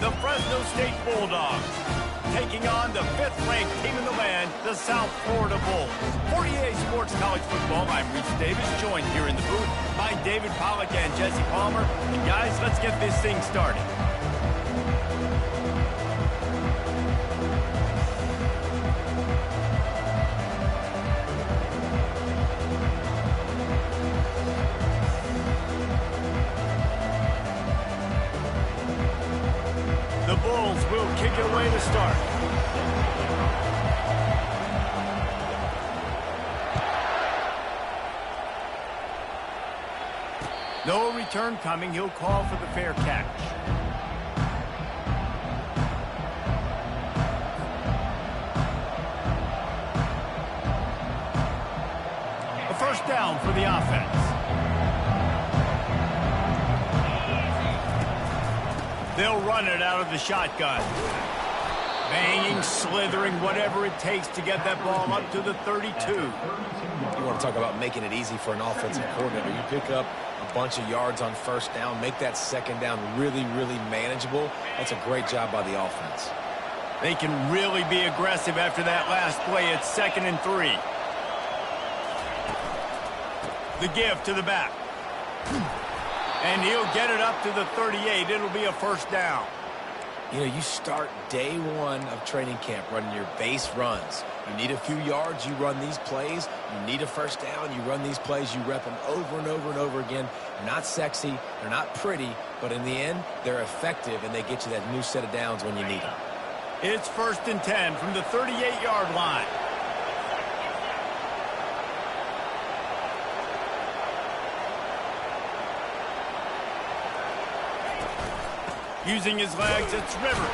the Fresno State Bulldogs, taking on the 5th-ranked team in the land, the South Florida Bulls. For EA Sports College Football, I'm Reese Davis, joined here in the booth by David Pollack and Jesse Palmer. And guys, let's get this thing started. The Bulls will kick it away to start. No return coming. He'll call for the fair catch. A first down for the offense. They'll run it out of the shotgun. Banging, slithering, whatever it takes to get that ball up to the 32. You want to talk about making it easy for an offensive coordinator. You pick up a bunch of yards on first down, make that second down really, really manageable. That's a great job by the offense. They can really be aggressive after that last play. It's 2nd and 3. The give to the back. And he'll get it up to the 38. It'll be a first down. You know, you start day one of training camp running your base runs. You need a few yards, you run these plays. You need a first down, you run these plays. You rep them over and over and over again. They're not sexy, they're not pretty, but in the end, they're effective, and they get you that new set of downs when you need them. It's 1st and 10 from the 38-yard line. Using his legs, it's Rivers.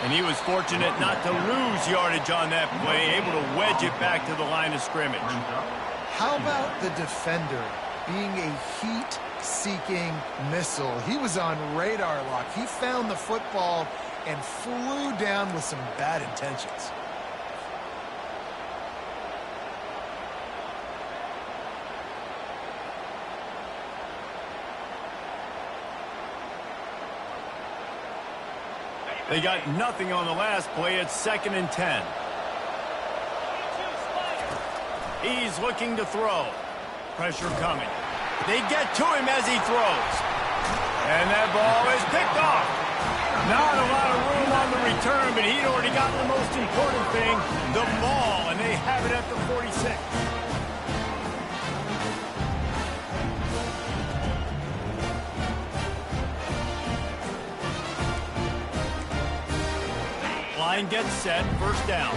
And he was fortunate not to lose yardage on that play, able to wedge it back to the line of scrimmage. How about the defender being a heat-seeking missile? He was on radar lock. He found the football and flew down with some bad intentions. They got nothing on the last play. It's 2nd and 10. He's looking to throw. Pressure coming. They get to him as he throws. And that ball is picked off. Not a lot of room on the return, but he'd already gotten the most important thing, the ball, and they have it at the 46. Line gets set, first down.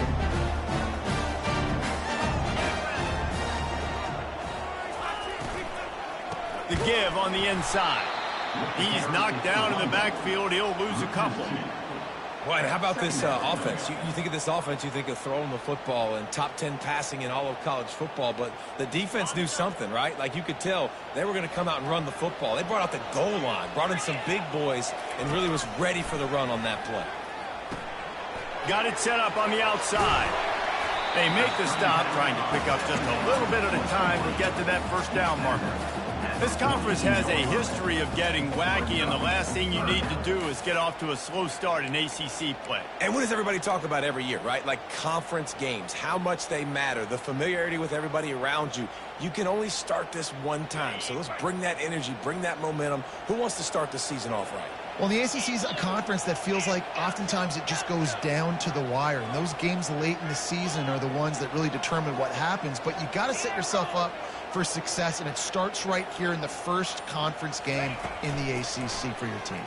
The give on the inside. He's knocked down in the backfield. He'll lose a couple. Well, how about this offense? You think of this offense, you think of throwing the football and top 10 passing in all of college football, but the defense knew something, right? Like you could tell they were going to come out and run the football. They brought out the goal line, brought in some big boys, and really was ready for the run on that play. Got it set up on the outside. They make the stop, trying to pick up just a little bit at a time to get to that first down marker. This conference has a history of getting wacky, and the last thing you need to do is get off to a slow start in ACC play. And what does everybody talk about every year, right? Like conference games, how much they matter, the familiarity with everybody around you. You can only start this one time, so let's bring that energy, bring that momentum. Who wants to start the season off right? Well, the ACC is a conference that feels like oftentimes it just goes down to the wire. And those games late in the season are the ones that really determine what happens. But you got to set yourself up for success, and it starts right here in the first conference game in the ACC for your team.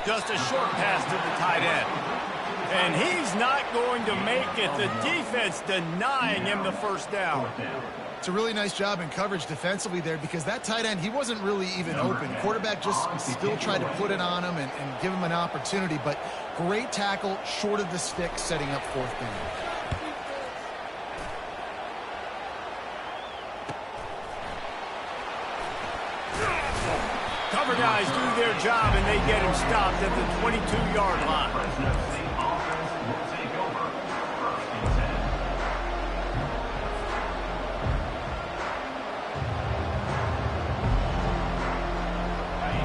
Just a short pass to the tight end. And he's not going to make it. The defense denying him the first down. It's a really nice job in coverage defensively there, because that tight end, he wasn't really even open. Quarterback just still tried to put it on him and give him an opportunity, but great tackle, short of the stick, setting up fourth down. Cover guys do their job, and they get him stopped at the 22-yard line.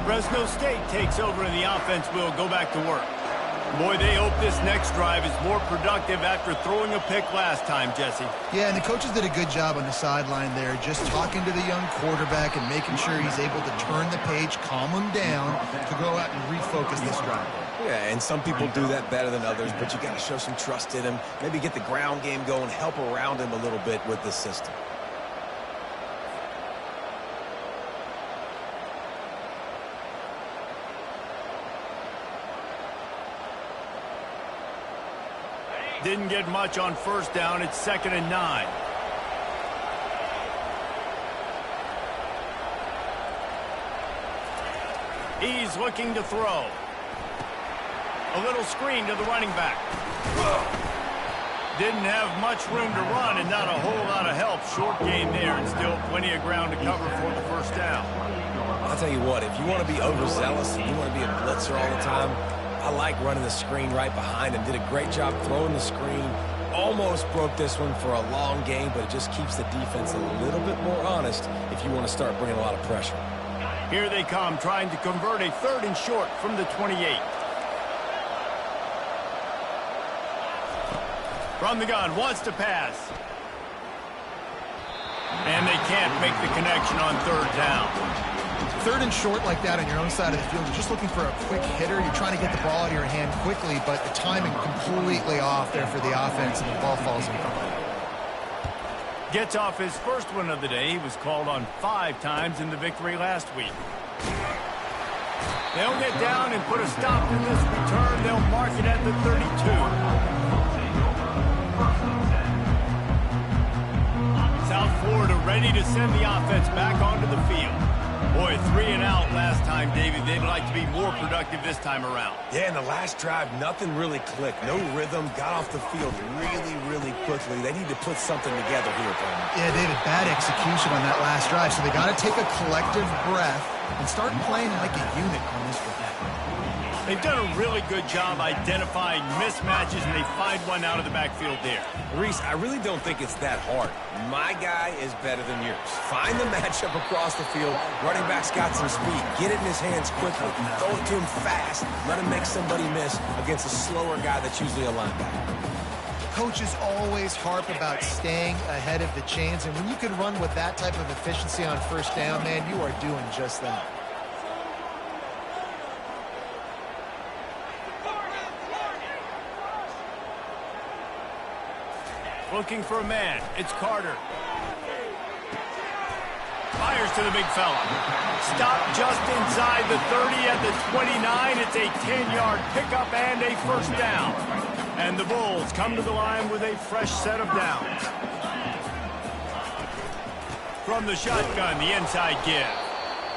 Fresno State takes over and the offense will go back to work. Boy, they hope this next drive is more productive after throwing a pick last time, Jesse. Yeah, and the coaches did a good job on the sideline there, just talking to the young quarterback and making sure he's able to turn the page, calm him down to go out and refocus this drive. Yeah, and some people do that better than others, but you got to show some trust in him, maybe get the ground game going, help around him a little bit with this system. Didn't get much on first down. It's 2nd and 9. He's looking to throw. A little screen to the running back. Didn't have much room to run and not a whole lot of help. Short game there and still plenty of ground to cover for the first down. I'll tell you what, if you want to be overzealous and you want to be a blitzer all the time, I like running the screen right behind him. Did a great job throwing the screen. Almost broke this one for a long game, but it just keeps the defense a little bit more honest if you want to start bringing a lot of pressure. Here they come, trying to convert a 3rd and short from the 28. From the gun, wants to pass. And they can't make the connection on 3rd down. 3rd and short like that on your own side of the field, you're just looking for a quick hitter. You're trying to get the ball out of your hand quickly, but the timing completely off there for the offense, and the ball falls incomplete. Gets off his first one of the day. He was called on 5 times in the victory last week. They'll get down and put a stop to this return. They'll mark it at the 32. South Florida ready to send the offense back onto the field. Boy, 3 and out last time, David. They'd like to be more productive this time around. Yeah, in the last drive, nothing really clicked. No rhythm. Got off the field really quickly. They need to put something together here, Tony. Yeah, David, bad execution on that last drive. So they got to take a collective breath and start playing like a unit on this one. They've done a really good job identifying mismatches, and they find one out of the backfield there. Reese, I really don't think it's that hard. My guy is better than yours. Find the matchup across the field. Running back's got some speed. Get it in his hands quickly. Throw it to him fast. Let him make somebody miss against a slower guy that's usually a linebacker. Coaches always harp about staying ahead of the chains, and when you can run with that type of efficiency on first down, man, you are doing just that. Looking for a man. It's Carter. Fires to the big fella. Stopped just inside the 30 at the 29. It's a 10-yard pickup and a first down. And the Bulls come to the line with a fresh set of downs. From the shotgun, the inside give.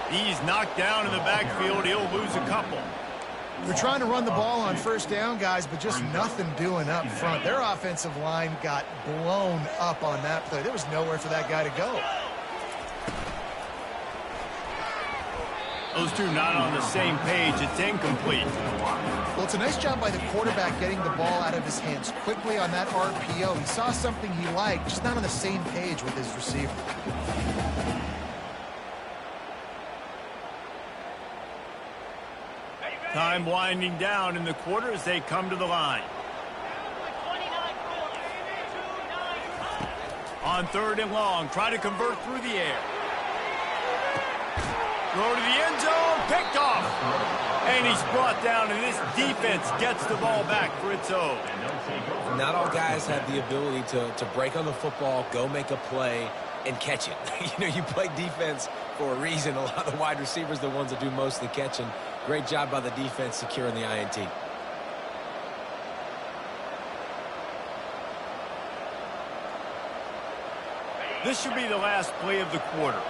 He's knocked down in the backfield. He'll lose a couple. They're trying to run the ball on first down, guys, but just nothing doing up front. Their offensive line got blown up on that play. There was nowhere for that guy to go. Those two not on the same page. It's incomplete. Well, it's a nice job by the quarterback getting the ball out of his hands quickly on that RPO. He saw something he liked, just not on the same page with his receiver. Time winding down in the quarter as they come to the line. On 3rd and long, try to convert through the air. Throw to the end zone, picked off. And he's brought down, and this defense gets the ball back for its own. Not all guys have the ability to break on the football, go make a play, and catch it. You know, you play defense for a reason. A lot of the wide receivers are the ones that do most of the catching. Great job by the defense securing the INT. This should be the last play of the quarter.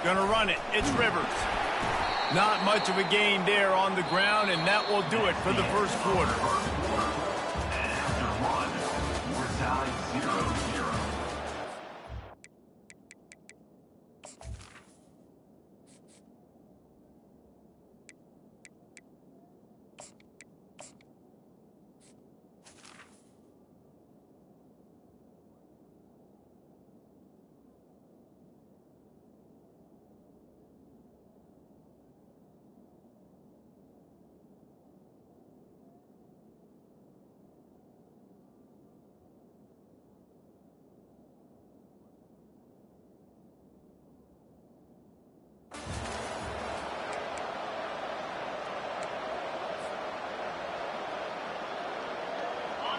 Gonna run it. It's Rivers. Not much of a gain there on the ground, and that will do it for the first quarter.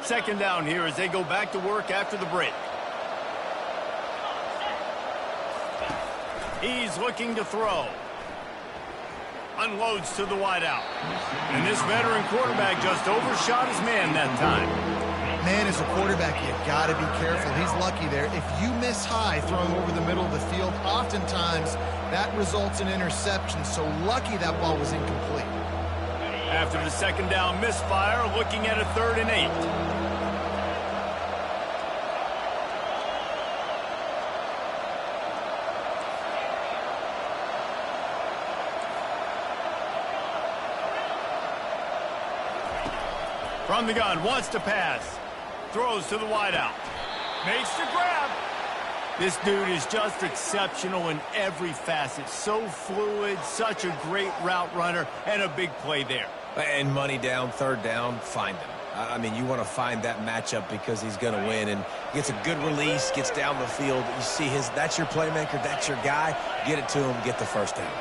second down here as they go back to work after the break. He's looking to throw. Unloads to the wideout. And this veteran quarterback just overshot his man that time. Man, as a quarterback, you got to be careful. He's lucky there. If you miss high throwing over the middle of the field, oftentimes that results in interception. So lucky that ball was incomplete. After the second down misfire, looking at a 3rd and 8. From the gun, wants to pass. Throws to the wideout. Makes the grab. This dude is just exceptional in every facet. So fluid, such a great route runner, and a big play there. And money down, 3rd down, find him. I mean, you want to find that matchup because he's going to win, and gets a good release, gets down the field. You see that's your playmaker, that's your guy. Get it to him, get the 1st down.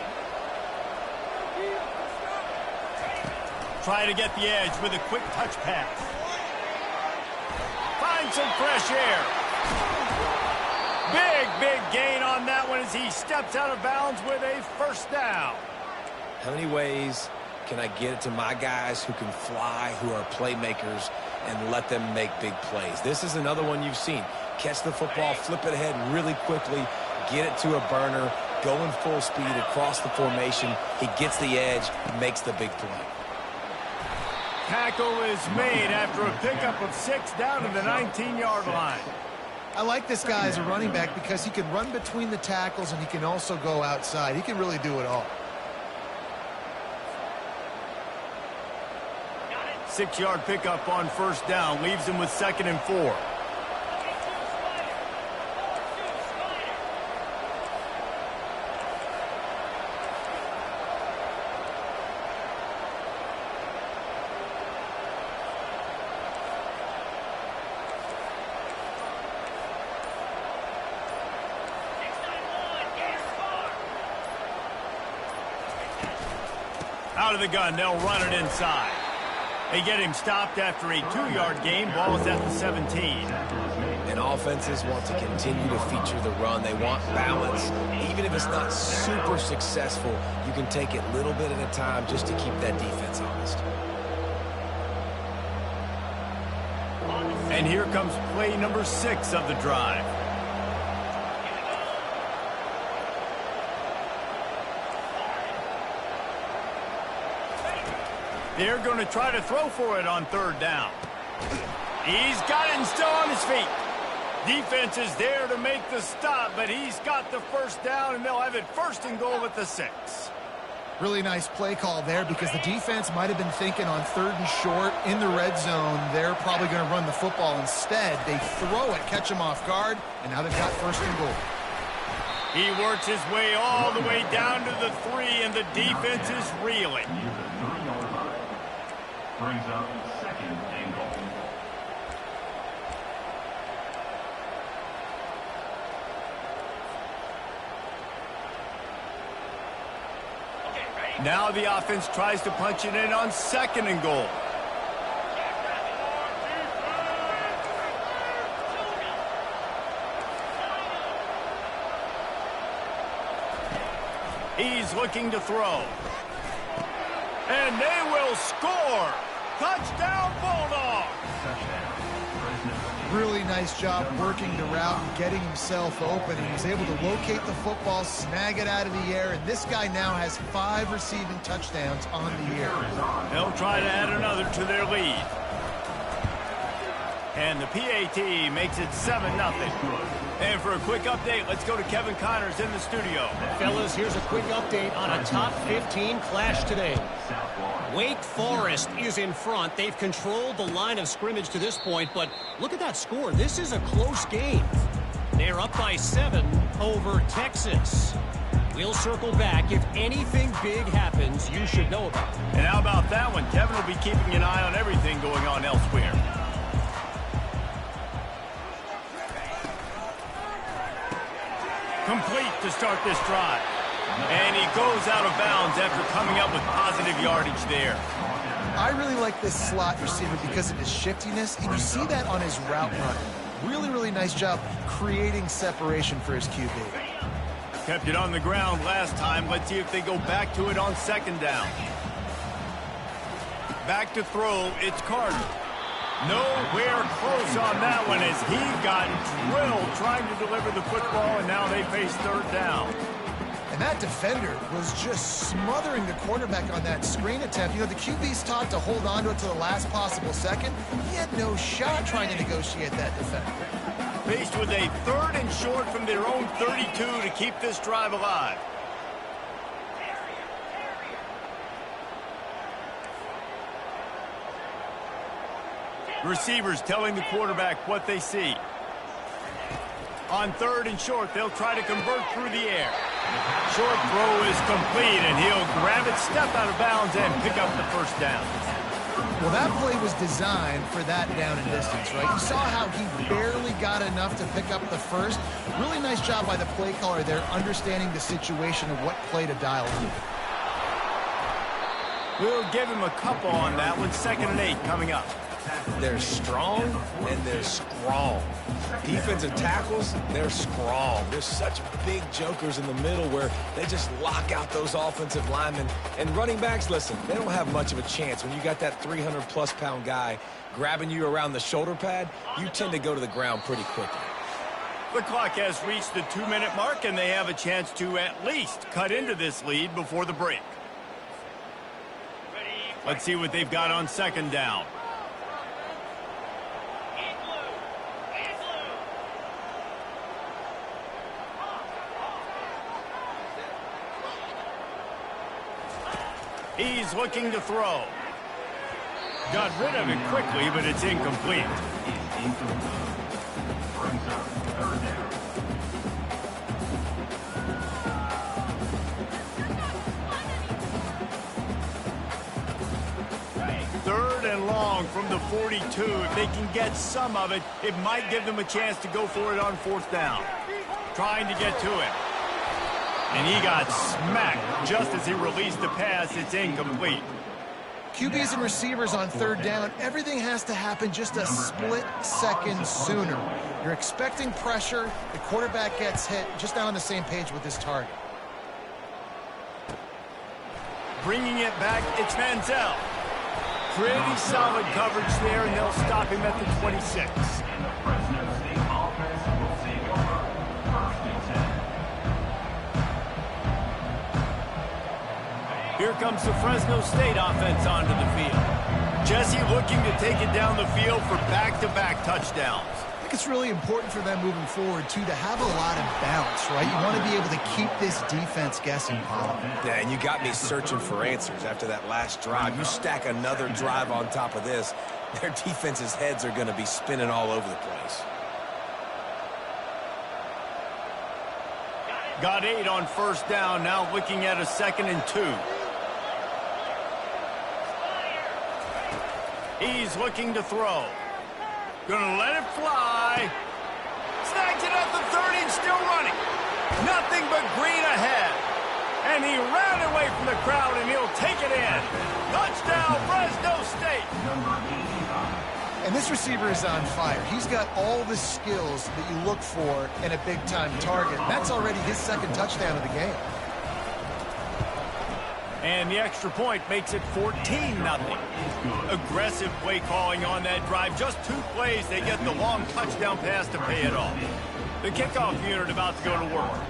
Try to get the edge with a quick touch pass. Find some fresh air. Big gain on that one as he steps out of bounds with a 1st down. How many ways can I get it to my guys who can fly, who are playmakers, and let them make big plays? This is another one you've seen. Catch the football, flip it ahead really quickly, get it to a burner, going full speed across the formation. He gets the edge, makes the big play. Tackle is made after a pickup of 6 down to the 19-yard line. I like this guy as a running back because he can run between the tackles and he can also go outside. He can really do it all. 6-yard pickup on 1st down leaves him with 2nd and 4. Out of the gun, they'll run it inside. They get him stopped after a 2-yard gain. Ball is at the 17. And offenses want to continue to feature the run. They want balance. Even if it's not super successful, you can take it little bit at a time just to keep that defense honest. And here comes play number 6 of the drive. They're going to try to throw for it on 3rd down. He's got it and still on his feet. Defense is there to make the stop, but he's got the 1st down, and they'll have it 1st and goal at the 6. Really nice play call there because the defense might have been thinking on 3rd and short in the red zone. They're probably going to run the football. Instead, they throw it, catch him off guard, and now they've got 1st and goal. He works his way all the way down to the 3, and the defense is reeling. Brings up 2nd and goal. Now the offense tries to punch it in on 2nd and goal. He's looking to throw. And they will score. Touchdown, Bulldogs. Really nice job working the route and getting himself open. He was able to locate the football, snag it out of the air, and this guy now has 5 receiving touchdowns on the year. They'll try to add another to their lead. And the PAT makes it 7-0. And for a quick update, let's go to Kevin Connors in the studio. Fellas, here's a quick update on a top 15 clash today. Wake Forest is in front. They've controlled the line of scrimmage to this point, but look at that score. This is a close game. They're up by 7 over Texas. We'll circle back. If anything big happens, you should know about it. And how about that one? Kevin will be keeping an eye on everything going on elsewhere. Complete to start this drive. And he goes out of bounds after coming up with positive yardage there. I really like this slot receiver because of his shiftiness, and you see that on his route run. Really, really nice job creating separation for his QB. Kept it on the ground last time. Let's see if they go back to it on second down. Back to throw, it's Carter. Nowhere close on that one as he got drilled trying to deliver the football, and now they face third down. And that defender was just smothering the quarterback on that screen attempt. You know, the QB's taught to hold on to it to the last possible second. He had no shot trying to negotiate that defender. Faced with a third and short from their own 32 to keep this drive alive. Receivers telling the quarterback what they see. On third and short, they'll try to convert through the air. Short throw is complete, and he'll grab it, step out of bounds, and pick up the first down. Well, that play was designed for that down and distance, right? You saw how he barely got enough to pick up the first. Really nice job by the play caller there, understanding the situation of what play to dial in. We'll give him a couple on that one. 2nd and 8 coming up. They're strong and they're strong. Defensive tackles, they're strong. There's such big jokers in the middle where they just lock out those offensive linemen. And running backs, listen, they don't have much of a chance. When you got that 300-plus pound guy grabbing you around the shoulder pad, you tend to go to the ground pretty quickly. The clock has reached the 2-minute mark, and they have a chance to at least cut into this lead before the break. Let's see what they've got on second down. He's looking to throw. Got rid of it quickly, but it's incomplete. Third and long from the 42. If they can get some of it, it might give them a chance to go for it on 4th down. Trying to get to it. And he got smacked just as he released the pass. It's incomplete. QBs and receivers on 3rd down, everything has to happen just a split second sooner. You're expecting pressure. The quarterback gets hit, just not on the same page with his target. Bringing it back, it's Manziel. Pretty solid coverage there, and they'll stop him at the 26. And the Fresno State offense will take over 1st and 10. Here comes the Fresno State offense onto the field. Jesse looking to take it down the field for back-to-back touchdowns. I think it's really important for them moving forward, too, to have a lot of bounce, right? You want to be able to keep this defense guessing, Paul. Yeah, and you got me searching for answers after that last drive. You stack another drive on top of this, their defense's heads are going to be spinning all over the place. Got 8 on 1st down, now looking at a 2nd and 2. He's looking to throw. Gonna let it fly. Snags it at the 30 and still running. Nothing but green ahead. And he ran away from the crowd, and he'll take it in. Touchdown, Fresno State. And this receiver is on fire. He's got all the skills that you look for in a big-time target. That's already his 2nd touchdown of the game. And the extra point makes it 14-0. Aggressive play calling on that drive. Just 2 plays, they get the long touchdown pass to pay it off. The kickoff unit about to go to work.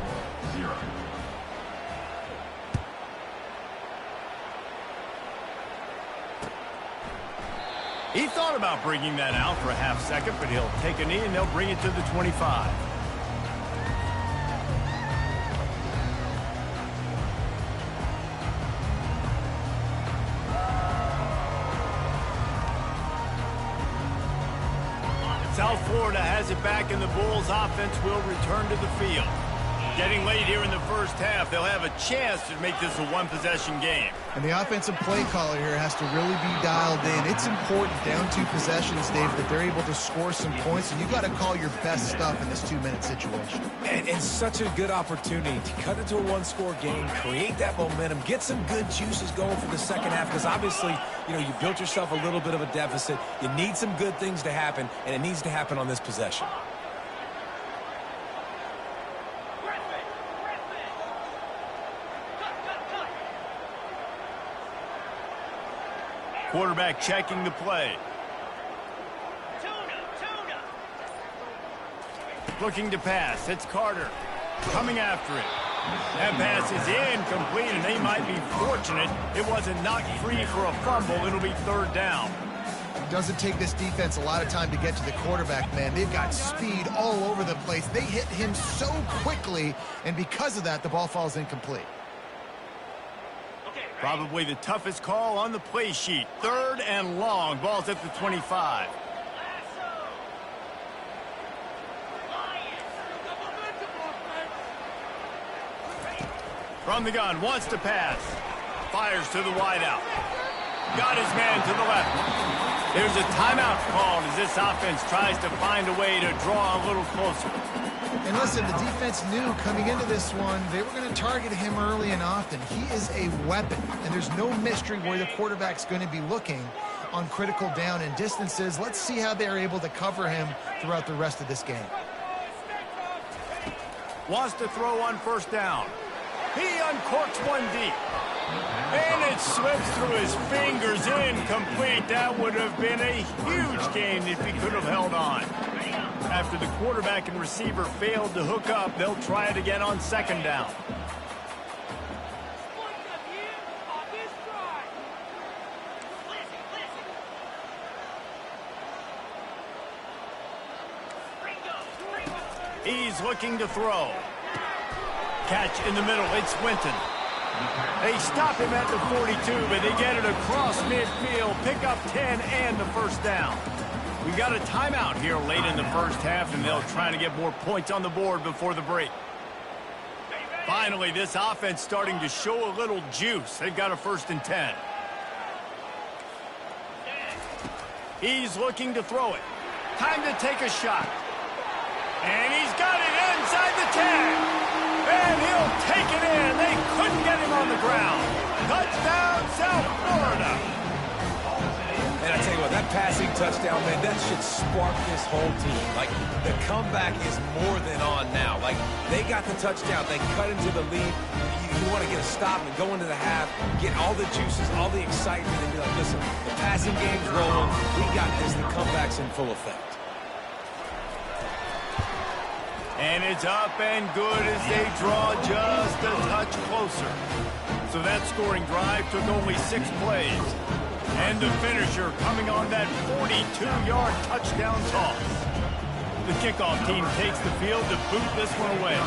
He thought about bringing that out for a half second, but he'll take a knee and they'll bring it to the 25. South Florida has it back, and the Bulls offense will return to the field. Getting late here in the first half, they'll have a chance to make this a one-possession game. And the offensive play caller here has to really be dialed in. It's important down 2 possessions, Dave, that they're able to score some points, and you got to call your best stuff in this 2-minute situation. And such a good opportunity to cut into a one-score game, create that momentum, get some good juices going for the second half, because obviously, you built yourself a little bit of a deficit. You need some good things to happen, and it needs to happen on this possession. Quarterback checking the play. Looking to pass. It's Carter. Coming after it. That pass is incomplete, and they might be fortunate it wasn't knocked free for a fumble. It'll be 3rd down. It doesn't take this defense a lot of time to get to the quarterback, man. They've got speed all over the place. They hit him so quickly, and because of that, the ball falls incomplete. Probably the toughest call on the play sheet. 3rd and long. Ball's at the 25. From the gun, wants to pass. Fires to the wideout. Got his man to the left. There's a timeout called as this offense tries to find a way to draw a little closer. And listen, the defense knew coming into this one, they were going to target him early and often. He is a weapon, and there's no mystery where the quarterback's going to be looking on critical down and distances. Let's see how they're able to cover him throughout the rest of this game. Wants to throw on 1st down. He uncorks one deep. And it slips through his fingers, incomplete. That would have been a huge gain if he could have held on. After the quarterback and receiver failed to hook up, they'll try it again on 2nd down. He's looking to throw. Catch in the middle. It's Winton. They stop him at the 42, but they get it across midfield. Pick up 10 and the 1st down. We've got a timeout here late in the first half, and they'll try to get more points on the board before the break. Finally, this offense starting to show a little juice. They've got a 1st and 10. He's looking to throw it. Time to take a shot. And he's got it inside the 10. And he'll take it in. They couldn't get him on the ground. Touchdown, South Florida. And I tell you what, that passing touchdown, man, that should spark this whole team. Like, the comeback is more than on now. Like, they got the touchdown. They cut into the lead. You want to get a stop and go into the half, get all the juices, all the excitement, and be like, listen, the passing game's rolling. We got this. The comeback's in full effect. And it's up and good as they draw just a touch closer. So that scoring drive took only 6 plays. And the finisher coming on that 42-yard touchdown toss. The kickoff team takes the field to boot this one away.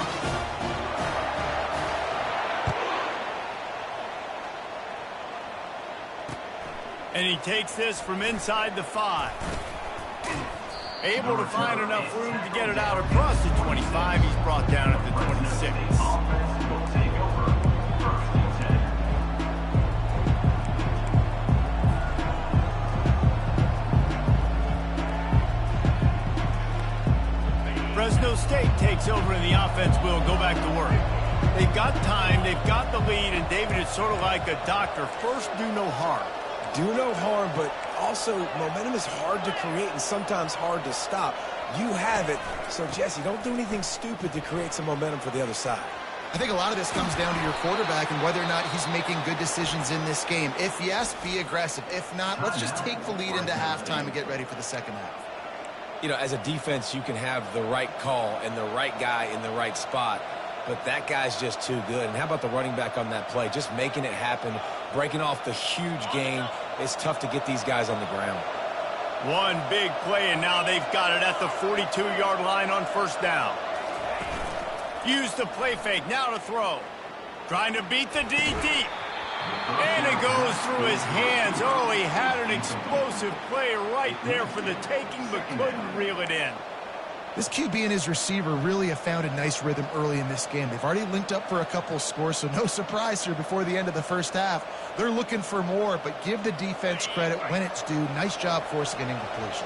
And he takes this from inside the 5. Able to find enough room to get it out across the 25. He's brought down at the 26. Fresno State takes over and the offense will go back to work. They've got time, they've got the lead, and David, it's sort of like a doctor. First, do no harm. Do no harm, but also momentum is hard to create and sometimes hard to stop. You have it, so Jesse, don't do anything stupid to create some momentum for the other side. I think a lot of this comes down to your quarterback and whether or not he's making good decisions in this game. If yes, be aggressive. If not, let's just take the lead into halftime and get ready for the second half. You know, as a defense, you can have the right call and the right guy in the right spot, but that guy's just too good. And how about the running back on that play? Just making it happen, breaking off the huge gain. It's tough to get these guys on the ground. One big play, and now they've got it at the 42-yard line on first down. Use the play fake, now to throw. Trying to beat the D deep. And it goes through his hands. Oh, he had an explosive play right there for the taking, but couldn't reel it in. This QB and his receiver really have found a nice rhythm early in this game. They've already linked up for a couple of scores, so no surprise here before the end of the first half. They're looking for more, but give the defense credit when it's due. Nice job forcing an incompletion.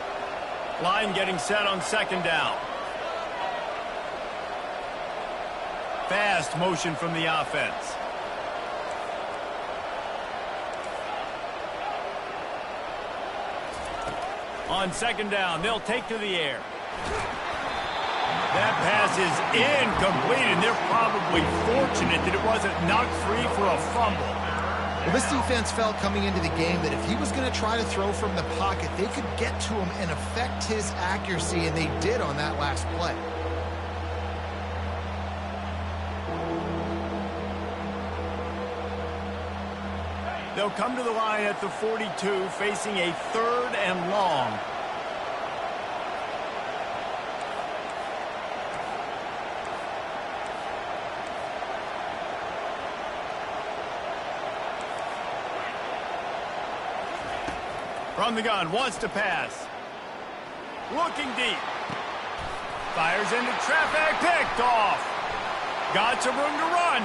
Line getting set on second down. Fast motion from the offense. On second down, they'll take to the air. That pass is incomplete, and they're probably fortunate that it wasn't knocked free for a fumble. Well, this defense felt coming into the game that if he was going to try to throw from the pocket, they could get to him and affect his accuracy, and they did on that last play. They'll come to the line at the 42, facing a 3rd and long. From the gun, wants to pass. Looking deep. Fires into traffic, picked off. Got some room to run.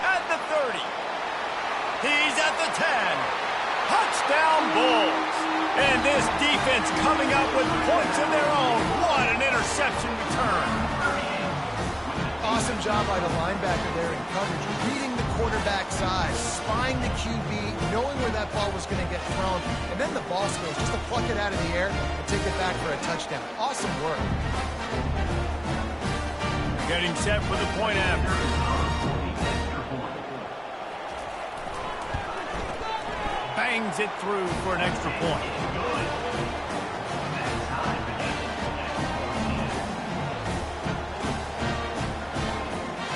At the 30. He's at the 10. Touchdown Bulls. And this defense coming up with points of their own. What an interception return. Awesome job by the linebacker there in coverage, reading the quarterback's eyes, spying the QB, knowing where that ball was going to get thrown, and then the ball skills just to pluck it out of the air and take it back for a touchdown. Awesome work. Getting set for the point after. Bangs it through for an extra point.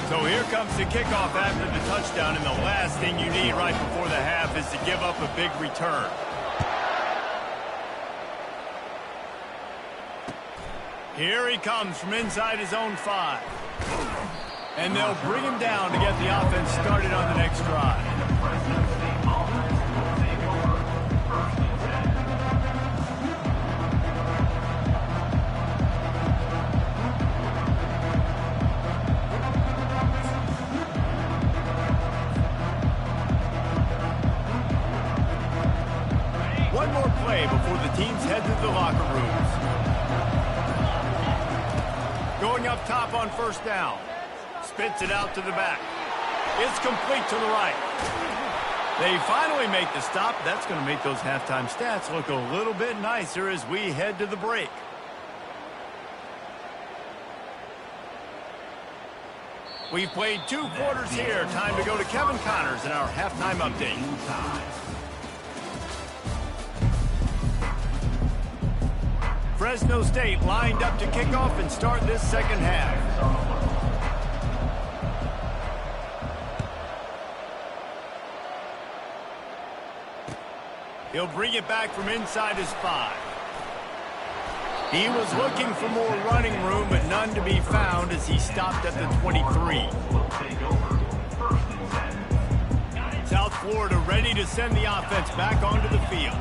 So here comes the kickoff after the touchdown, and the last thing you need right before the half is to give up a big return. Here he comes from inside his own 5. And they'll bring him down to get the offense started on the next drive. One more play before the teams head to the locker rooms. Going up top on first down. Spits it out to the back. It's complete to the right. They finally make the stop. That's going to make those halftime stats look a little bit nicer as we head to the break. We've played 2 quarters here. Time to go to Kevin Connors in our halftime update. Fresno State lined up to kick off and start this second half. He'll bring it back from inside his 5. He was looking for more running room, but none to be found as he stopped at the 23. South Florida ready to send the offense back onto the field.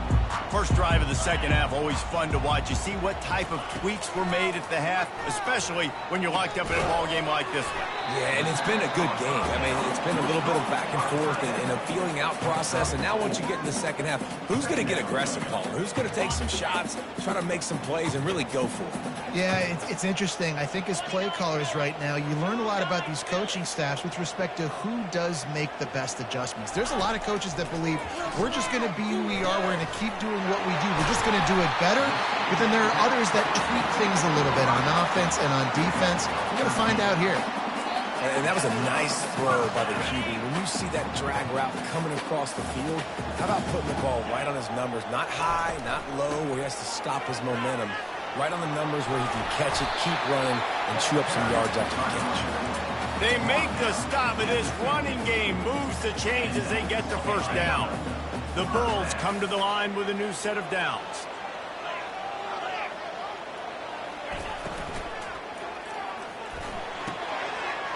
First drive of the second half, always fun to watch. You see what type of tweaks were made at the half, especially when you're locked up in a ball game like this one. Yeah, and it's been a good game. I mean, it's been a little bit of back and forth and a feeling out process. And now once you get in the second half, who's going to get aggressive, Paul? Who's going to take some shots, try to make some plays, and really go for it? Yeah, it's interesting. I think as play callers right now, you learn a lot about these coaching staffs with respect to who does make the best adjustments. There's a lot of coaches that believe we're just going to be who we are. We're going to keep doing what we do. We're just going to do it better. But then there are others that tweak things a little bit on offense and on defense. We're going to find out here. And that was a nice throw by the QB. When you see that drag route coming across the field, how about putting the ball right on his numbers? Not high, not low, where he has to stop his momentum. Right on the numbers where he can catch it, keep running, and chew up some yards after the catch. They make the stop, and this running game moves the chains as they get to first down. The Bulls come to the line with a new set of downs.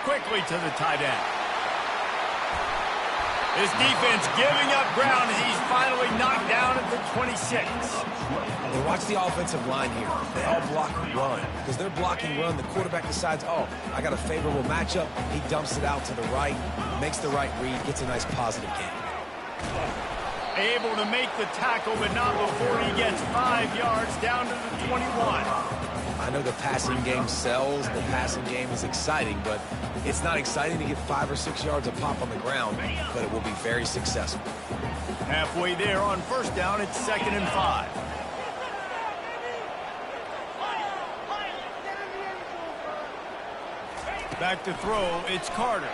Quickly to the tight end. This defense giving up ground as he's finally knocked down at the 26. Well, watch the offensive line here. They all block run. Because they're blocking run, the quarterback decides, oh, I got a favorable matchup. He dumps it out to the right, makes the right read, gets a nice positive gain. Able to make the tackle, but not before he gets 5 yards down to the 21. I know the passing game sells, the passing game is exciting, but it's not exciting to get 5 or 6 yards of pop on the ground, but it will be very successful. Halfway there on first down, it's 2nd and 5. Back to throw, it's Carter.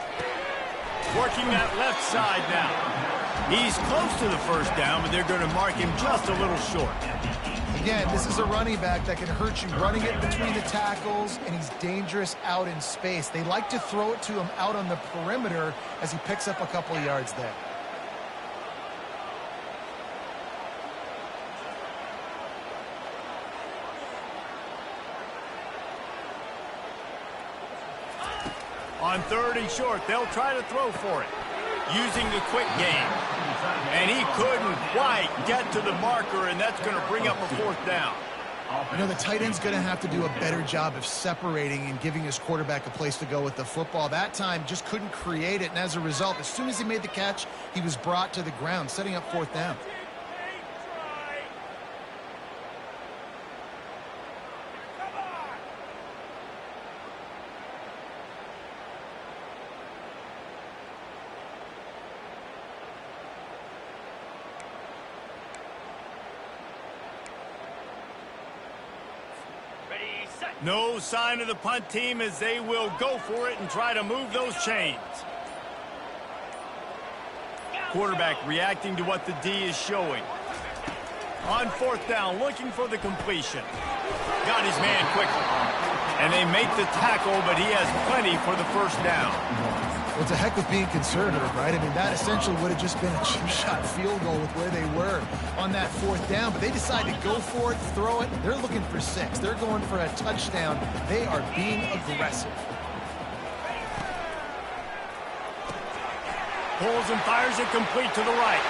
Working that left side now. He's close to the first down, but they're going to mark him just a little short. Again, this is a running back that can hurt you running it between the tackles, and he's dangerous out in space. They like to throw it to him out on the perimeter as he picks up a couple of yards there. On 3rd and short, they'll try to throw for it, using the quick game. And he couldn't quite get to the marker, and that's going to bring up a 4th down. You know, the tight end's going to have to do a better job of separating and giving his quarterback a place to go with the football. That time just couldn't create it, and as a result, as soon as he made the catch, he was brought to the ground, setting up 4th down. No sign of the punt team as they will go for it and try to move those chains. Quarterback reacting to what the D is showing. On 4th down, looking for the completion. Got his man quickly. And they make the tackle, but he has plenty for the first down. Well, it's a heck of being conservative, right? I mean, that essentially would have just been a chip-shot field goal with where they were on that 4th down. But they decide to go for it, throw it. They're looking for 6. They're going for a touchdown. They are being aggressive. Pulls and fires it complete to the right.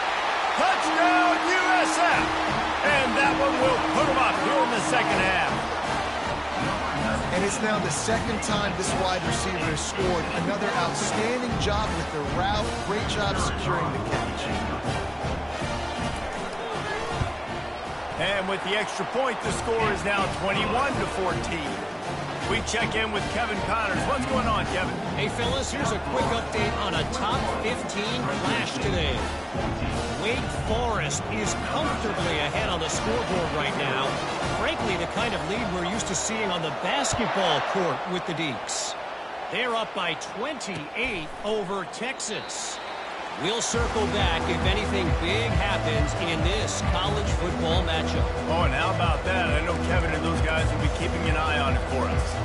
Touchdown, USF! And that one will put them up here in the 2nd half. And it's now the 2nd time this wide receiver has scored. Another outstanding job with the route. Great job securing the catch. And with the extra point, the score is now 21-14. We check in with Kevin Connors. What's going on, Kevin? Hey, fellas, here's a quick update on a top 15 clash today. Wake Forest is comfortably ahead on the scoreboard right now. Frankly, the kind of lead we're used to seeing on the basketball court with the Deacs. They're up by 28 over Texas. We'll circle back if anything big happens in this college football matchup. Oh, and how about that? I know Kevin and those guys will be keeping an eye on it for us.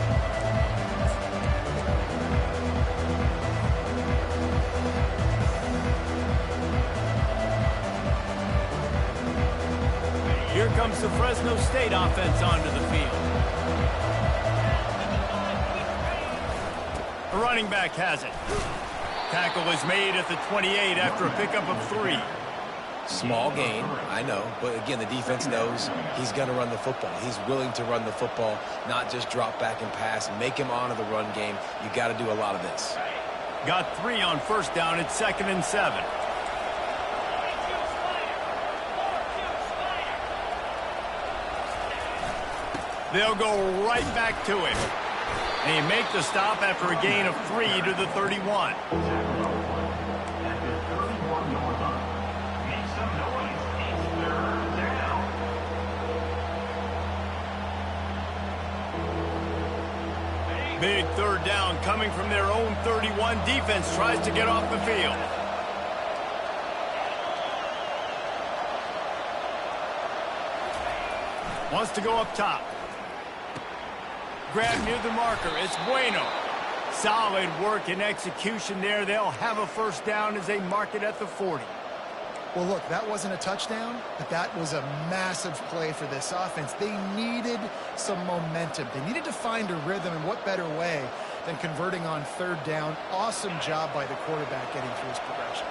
Here comes the Fresno State offense onto the field. The running back has it. Tackle is made at the 28 after a pickup of 3. Small gain, I know, but again, the defense knows he's going to run the football. He's willing to run the football, not just drop back and pass, make him honor the run game. You got to do a lot of this. Got 3 on first down. It's 2nd and 7. They'll go right back to him. They make the stop after a gain of 3 to the 31. Big 3rd down coming from their own 31. Defense tries to get off the field. Wants to go up top. Grab near the marker. It's Bueno. Solid work and execution there. They'll have a first down as they mark it at the 40. Well, look, that wasn't a touchdown, but that was a massive play for this offense. They needed some momentum. They needed to find a rhythm, and what better way than converting on 3rd down. Awesome job by the quarterback getting through his progression.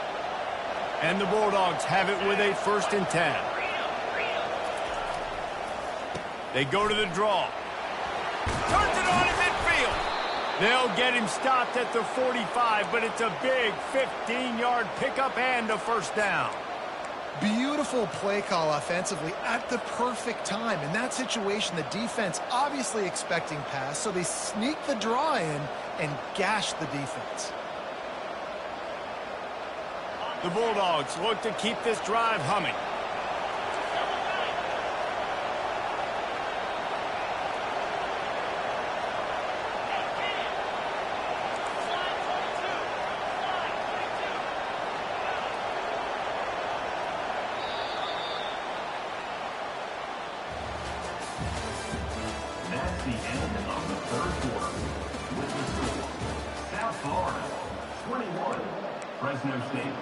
And the Bulldogs have it with a 1st and 10. They go to the draw. Turns it on in midfield. They'll get him stopped at the 45, but it's a big 15-yard pickup and a 1st down. Beautiful play call offensively at the perfect time. In that situation, the defense obviously expecting pass, so they sneak the draw in and gash the defense. The Bulldogs look to keep this drive humming. That's the end of the 3rd quarter. With the score, South Florida 21, Fresno State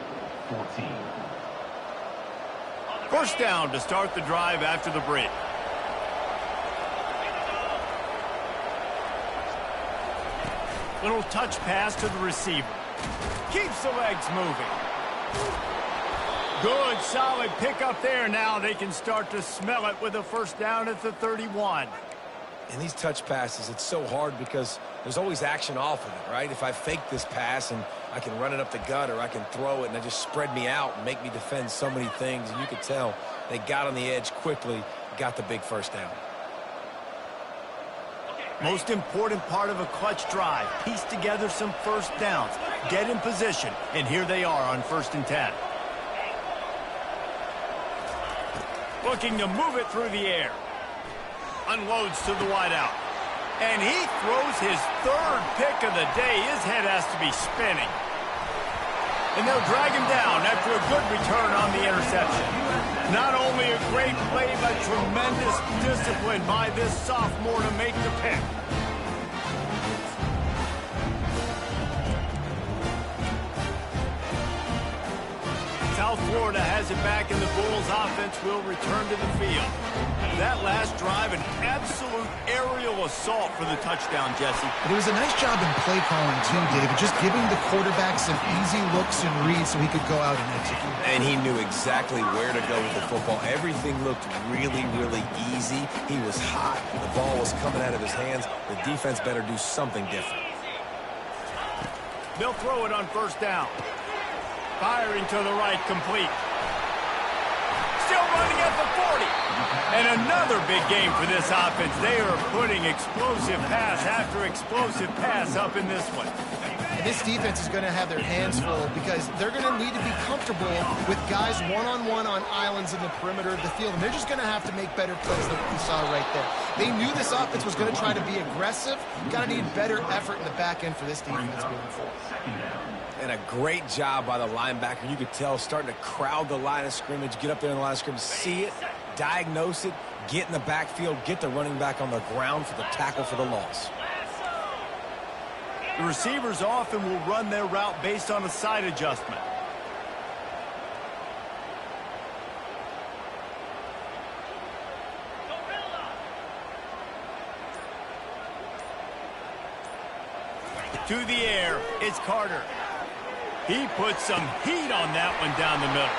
14. 1st down to start the drive after the break. Little touch pass to the receiver. Keeps the legs moving. Good, solid pickup there. Now they can start to smell it with a 1st down at the 31. In these touch passes, it's so hard because there's always action off of it, right? If I fake this pass and I can run it up the gut or I can throw it and they just spread me out and make me defend so many things. And you could tell they got on the edge quickly, got the big 1st down. Most important part of a clutch drive. Piece together some 1st downs. Get in position. And here they are on 1st and 10. Looking to move it through the air. Unloads to the wideout. And he throws his 3rd pick of the day. His head has to be spinning. And they'll drag him down after a good return on the interception. Not only a great play, but tremendous discipline by this sophomore to make the pick. South Florida has it back, and the Bulls offense will return to the field. That last drive, an absolute aerial assault for the touchdown, Jesse. But it was a nice job in play calling too, David, just giving the quarterback some easy looks and reads so he could go out and execute. And he knew exactly where to go with the football. Everything looked really, really easy. He was hot. The ball was coming out of his hands. The defense better do something different. They'll throw it on 1st down. Firing to the right, complete. Still running at the 40. And another big game for this offense. They are putting explosive pass after explosive pass up in this one. And this defense is going to have their hands full because they're going to need to be comfortable with guys one-on-one on islands in the perimeter of the field. And they're just going to have to make better plays than what we saw right there. They knew this offense was going to try to be aggressive. Got to need better effort in the back end for this defense moving forward. And a great job by the linebacker. You could tell starting to crowd the line of scrimmage, get up there in the line of scrimmage, see it, diagnose it, get in the backfield, get the running back on the ground for the tackle for the loss. The receivers often will run their route based on a side adjustment. To the air, it's Carter. He puts some heat on that one down the middle.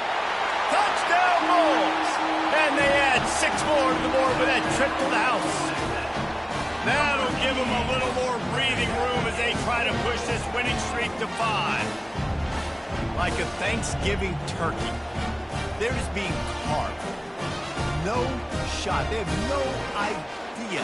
Touchdown Bulls! And they add 6 more to the board with that trip to the house. That'll give them a little more breathing room as they try to push this winning streak to 5. Like a Thanksgiving turkey, they're just being carved. No shot. They have no idea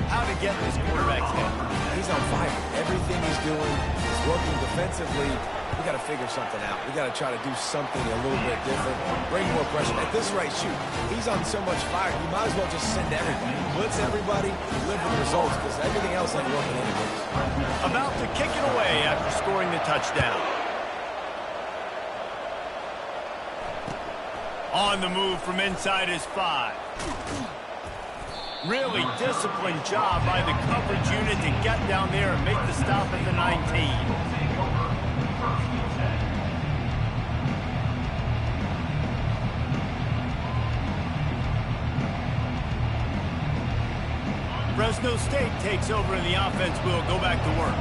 how to get this quarterback's head. He's on fire. Everything he's doing is working defensively. We got to figure something out. We got to try to do something a little bit different. Bring more pressure. At this rate, shoot, he's on so much fire. You might as well just send everybody. Blitz everybody, live with the results, because everything else ain't working anyways. About to kick it away after scoring the touchdown. On the move from inside his 5. Really disciplined job by the coverage unit to get down there and make the stop at the 19. Fresno State takes over and the offense will go back to work.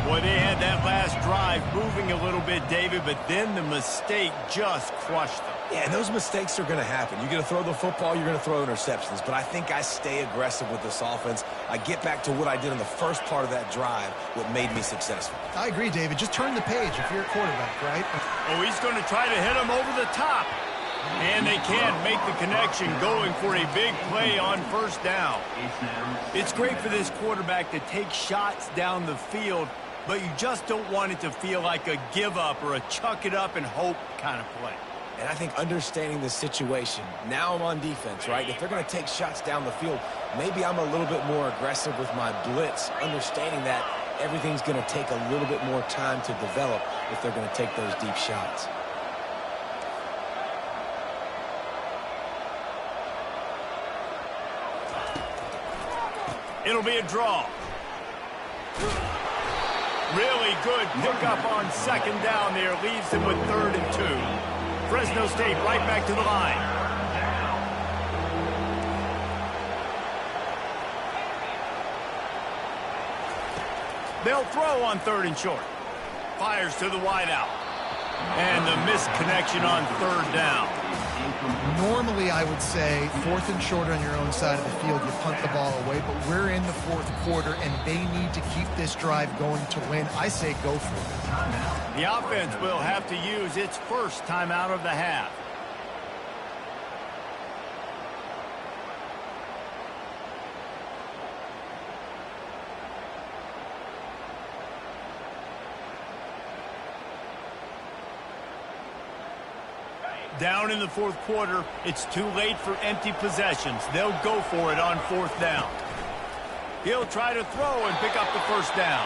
Boy, they had that last drive moving a little bit, David, but then the mistake just crushed them. Yeah, and those mistakes are going to happen. You're going to throw the football, you're going to throw interceptions. But I think I stay aggressive with this offense. I get back to what I did in the first part of that drive, what made me successful. I agree, David. Just turn the page if you're a quarterback, right? Oh, he's going to try to hit him over the top. And they can't make the connection, going for a big play on first down. It's great for this quarterback to take shots down the field, but you just don't want it to feel like a give-up or a chuck-it-up-and-hope kind of play. And I think understanding the situation, now I'm on defense, right? If they're going to take shots down the field, maybe I'm a little bit more aggressive with my blitz, understanding that everything's going to take a little bit more time to develop if they're going to take those deep shots. It'll be a draw. Really good pickup on second down there. Leaves them with 3rd and 2. Fresno State right back to the line. They'll throw on 3rd and short. Fires to the wideout. And the missed connection on 3rd down. Normally, I would say 4th and short on your own side of the field, you punt the ball away, but we're in the 4th quarter, and they need to keep this drive going to win. I say go for it. The offense will have to use its first timeout of the half. Down in the 4th quarter, it's too late for empty possessions. They'll go for it on 4th down. He'll try to throw and pick up the first down.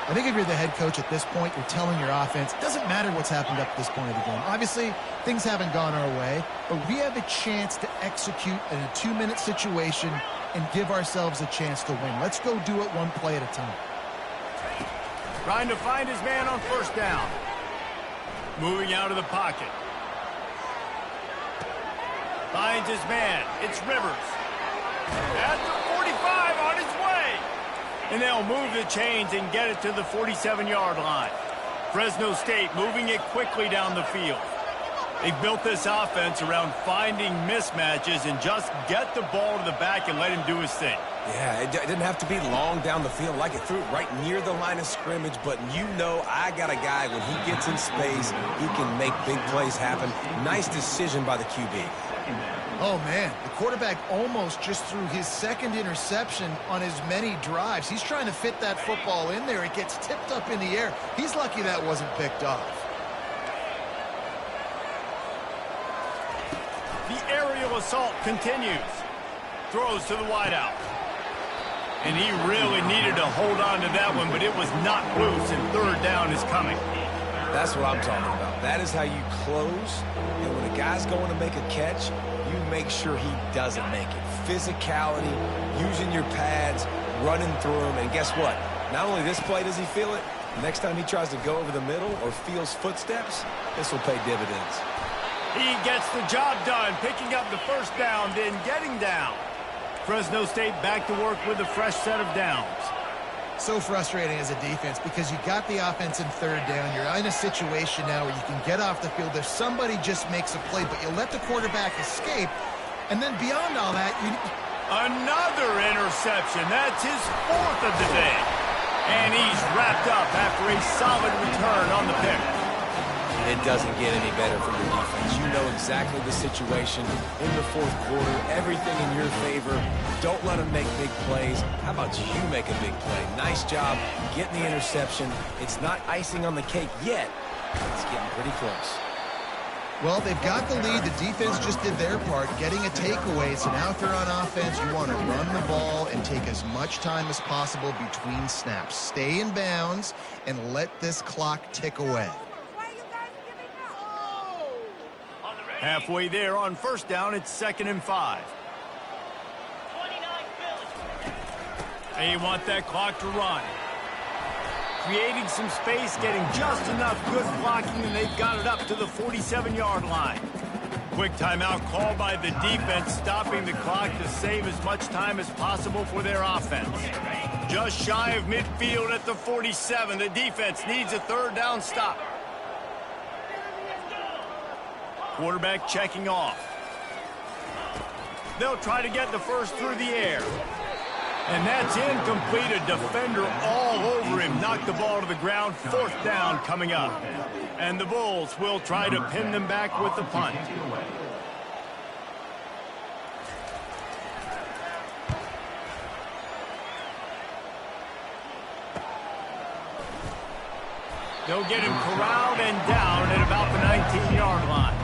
I think if you're the head coach at this point, you're telling your offense, it doesn't matter what's happened up to this point of the game. Obviously, things haven't gone our way, but we have a chance to execute in a 2-minute situation and give ourselves a chance to win. Let's go do it one play at a time. Trying to find his man on first down. Moving out of the pocket. Finds his man. It's Rivers. At the 45 on his way. And they'll move the chains and get it to the 47-yard line. Fresno State moving it quickly down the field. They've built this offense around finding mismatches and just get the ball to the back and let him do his thing. Yeah, it didn't have to be long down the field. Like it threw it right near the line of scrimmage, but you know I got a guy, when he gets in space, he can make big plays happen. Nice decision by the QB. Oh, man, the quarterback almost just threw his 2nd interception on as many drives. He's trying to fit that football in there. It gets tipped up in the air. He's lucky that wasn't picked off. The aerial assault continues. Throws to the wideout. And he really needed to hold on to that one, but it was not loose, and 3rd down is coming. That's what I'm talking about. That is how you close. And when a guy's going to make a catch, you make sure he doesn't make it. Physicality, using your pads, running through them. And guess what? Not only this play does he feel it, next time he tries to go over the middle or feels footsteps, this will pay dividends. He gets the job done, picking up the first down, then getting down. Fresno State back to work with a fresh set of downs. So frustrating as a defense because you got the offense in 3rd down. You're in a situation now where you can get off the field. If somebody just makes a play, but you let the quarterback escape. And then beyond all that, another interception. That's his 4th of the day. And he's wrapped up after a solid return on the pick. It doesn't get any better for your defense. You know exactly the situation in the 4th quarter. Everything in your favor. Don't let them make big plays. How about you make a big play? Nice job getting the interception. It's not icing on the cake yet. It's getting pretty close. Well, they've got the lead. The defense just did their part, getting a takeaway. So now if they're on offense, you want to run the ball and take as much time as possible between snaps. Stay in bounds and let this clock tick away. Halfway there on first down, it's 2nd and 5. They want that clock to run. Creating some space, getting just enough good blocking, and they've got it up to the 47-yard line. Quick timeout called by the defense, stopping the clock to save as much time as possible for their offense. Just shy of midfield at the 47. The defense needs a third down stop. Quarterback checking off. They'll try to get the first through the air. And that's incomplete. A defender all over him. Knocked the ball to the ground. Fourth down coming up. And the Bulls will try to pin them back with the punt. They'll get him corralled and down at about the 19-yard line.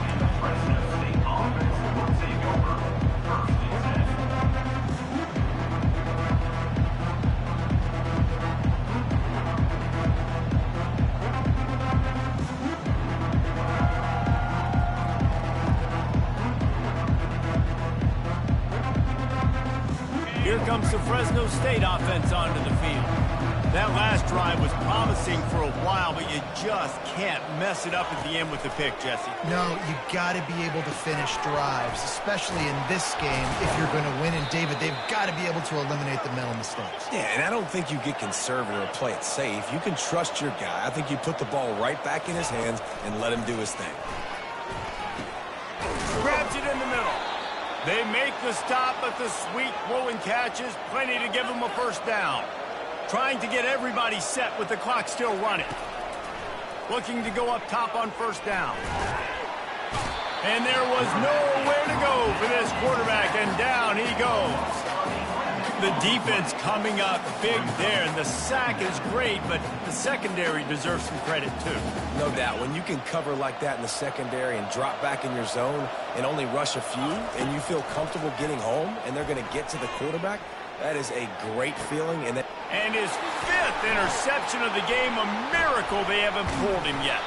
Here comes the Fresno State offense onto the field. That last drive was promising for a while, but you just can't mess it up at the end with the pick, Jesse. No, you got to be able to finish drives, especially in this game if you're going to win. And, David, they've got to be able to eliminate the mental mistakes. Yeah, and I don't think you get conservative or play it safe. You can trust your guy. I think you put the ball right back in his hands and let him do his thing. Grabs it in the middle. They make the stop, but the sweet throw and catch is plenty to give them a first down. Trying to get everybody set with the clock still running. Looking to go up top on first down. And there was nowhere to go for this quarterback, and down he goes. The defense coming up big there, and the sack is great, but the secondary deserves some credit too. No doubt. When you can cover like that in the secondary and drop back in your zone and only rush a few, and you feel comfortable getting home, and they're going to get to the quarterback, that is a great feeling. And his fifth interception of the game, a miracle they haven't pulled him yet.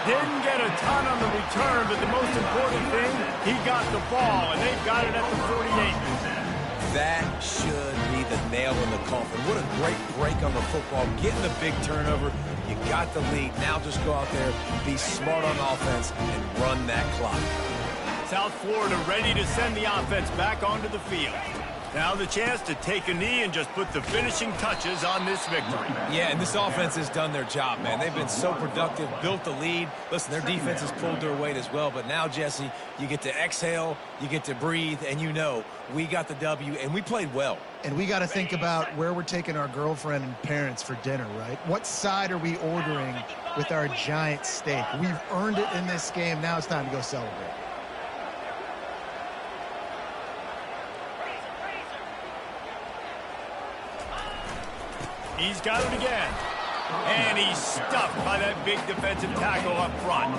Didn't get a ton on the return, but the most important thing, he got the ball, and they've got it at the 48. That should be the nail in the coffin. What a great break on the football. Getting the big turnover. You got the lead. Now just go out there, be smart on offense, and run that clock. South Florida ready to send the offense back onto the field. Now the chance to take a knee and just put the finishing touches on this victory. Yeah, and this offense has done their job, man. They've been so productive, built the lead. Listen, their defense has pulled their weight as well. But now, Jesse, you get to exhale, you get to breathe, and you know we got the W, and we played well. And we got to think about where we're taking our girlfriend and parents for dinner, right? What side are we ordering with our giant steak? We've earned it in this game. Now it's time to go celebrate. He's got it again. And he's stuffed by that big defensive tackle up front.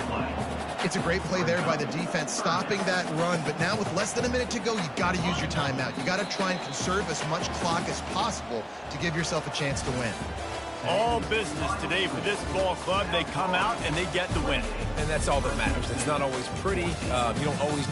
It's a great play there by the defense, stopping that run. But now with less than a minute to go, you got to use your timeout. You got to try and conserve as much clock as possible to give yourself a chance to win. All business today for this ball club. They come out and they get the win. And that's all that matters. It's not always pretty. You don't always